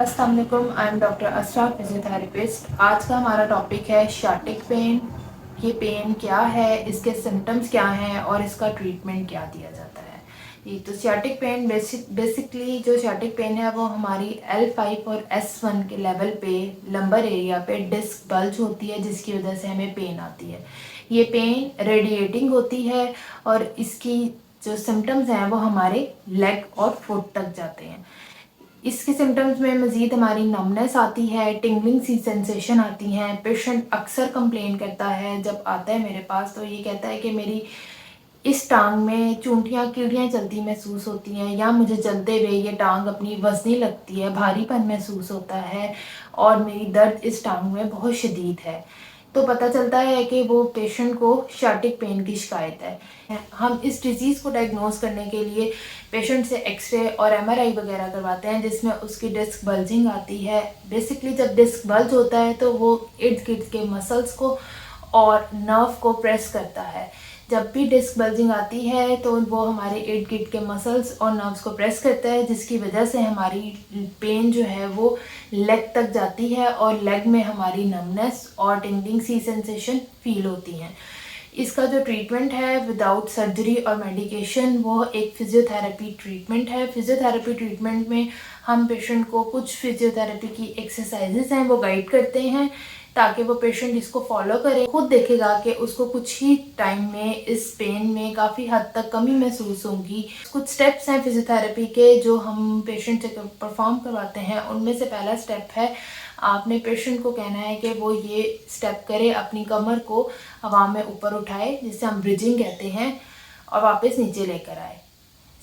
अस्सलाम वालेकुम, I am doctor Asra, physiotherapist. आज का हमारा टॉपिक है शार्टिक पेन। ये पेन क्या है, इसके सिम्टम्स क्या हैं और इसका ट्रीटमेंट क्या दिया जाता है। ये तो शार्टिक पेन बेसिकली जो शार्टिक पेन है वो हमारी L5 और S1 के लेवल पे लंबर एरिया पे डिस्क बल्ज होती है, जिसकी वजह से हमें पेन आती है। ये पेन रेडिएटिंग होती है और इसकी जो सिम्टम्स हैं वो हमारे लेग और फुट तक जाते हैं। इसके सिम्टम्स में मज़ीद हमारी नमनेस आती है, टिंगलिंग सी सेंसेशन आती हैं। पेशेंट अक्सर कंप्लेन करता है, जब आता है मेरे पास तो ये कहता है कि मेरी इस टांग में चूंटियाँ कीड़ियाँ चलती महसूस होती हैं, या मुझे चलते हुए ये टांग अपनी वजनी लगती है, भारीपन महसूस होता है और मेरी दर्द इस टांग में बहुत शदीद है। तो पता चलता है कि वो पेशेंट को शार्टिक पेन की शिकायत है। हम इस डिज़ीज़ को डायग्नोस करने के लिए पेशेंट से एक्सरे और MRI वगैरह करवाते हैं, जिसमें उसकी डिस्क बल्जिंग आती है। बेसिकली जब डिस्क बल्ज होता है तो वो इर्द गिर्द के मसल्स को और नर्व को प्रेस करता है। जब भी डिस्क बल्जिंग आती है तो वो हमारे इर्द गिर्द के मसल्स और नर्व्स को प्रेस करता है, जिसकी वजह से हमारी पेन जो है वो लेग तक जाती है और लेग में हमारी नमनेस और टिंगलिंग सी सेंसेशन फील होती हैं। इसका जो ट्रीटमेंट है विदाउट सर्जरी और मेडिकेशन, वो एक फिजियोथेरेपी ट्रीटमेंट है। फिजियोथेरेपी ट्रीटमेंट में हम पेशेंट को कुछ फिजियोथेरेपी की एक्सरसाइजेस हैं वो गाइड करते हैं, ताकि वो पेशेंट इसको फॉलो करे। खुद देखेगा कि उसको कुछ ही टाइम में इस पेन में काफ़ी हद तक कमी महसूस होगी। कुछ स्टेप्स हैं फिजियोथेरेपी के जो हम पेशेंट से परफॉर्म करवाते हैं। उनमें से पहला स्टेप है, आपने पेशेंट को कहना है कि वो ये स्टेप करे, अपनी कमर को हवा में ऊपर उठाए, जिसे हम ब्रिजिंग कहते हैं, और वापस नीचे लेकर आए।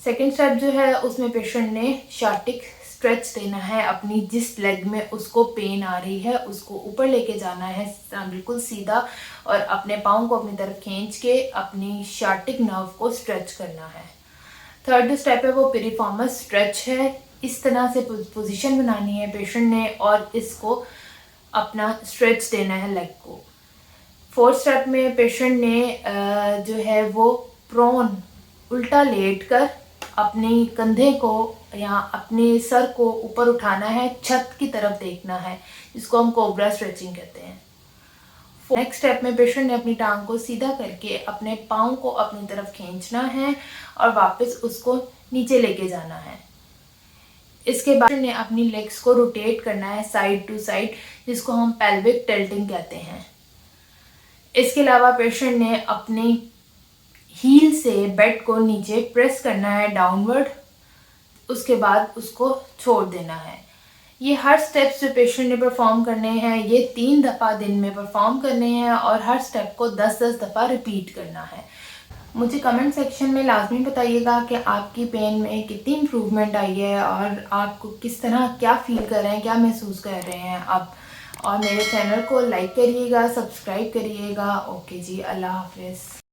सेकेंड स्टेप जो है उसमें पेशेंट ने शार्टिक स्ट्रेच देना है। अपनी जिस लेग में उसको पेन आ रही है उसको ऊपर लेके जाना है बिल्कुल सीधा, और अपने पाँव को अपनी तरफ खींच के अपनी शार्टिक नर्व को स्ट्रेच करना है। थर्ड स्टेप है वो पिरिफॉर्मस स्ट्रेच है। इस तरह से पोजीशन बनानी है पेशेंट ने और इसको अपना स्ट्रेच देना है लेग को। फोर्थ स्टेप में पेशेंट ने जो है वो प्रोन उल्टा लेट कर अपने कंधे को या अपने सर को ऊपर उठाना है, छत की तरफ देखना है, जिसको हम कोबरा स्ट्रेचिंग कहते हैं। नेक्स्ट स्टेप में पेशेंट ने अपनी टांग को सीधा करके अपने पाँव को अपनी तरफ खींचना है और वापस उसको नीचे लेके जाना है। इसके बाद ने अपनी लेग्स को रोटेट करना है साइड टू साइड, जिसको हम पेल्विक टिल्टिंग कहते हैं। इसके अलावा पेशेंट ने अपनी हील से बेड को नीचे प्रेस करना है डाउनवर्ड, उसके बाद उसको छोड़ देना है। ये हर स्टेप्स जो पेशेंट ने परफॉर्म करने हैं ये 3 दफ़ा दिन में परफॉर्म करने हैं और हर स्टेप को 10-10 दफ़ा रिपीट करना है। मुझे कमेंट सेक्शन में लाजमी बताइएगा कि आपकी पेन में कितनी इम्प्रूवमेंट आई है और आपको किस तरह क्या फील कर रहे हैं, क्या महसूस कर रहे हैं आप। और मेरे चैनल को लाइक करिएगा, सब्सक्राइब करिएगा। ओके जी, अल्लाह हाफिज़।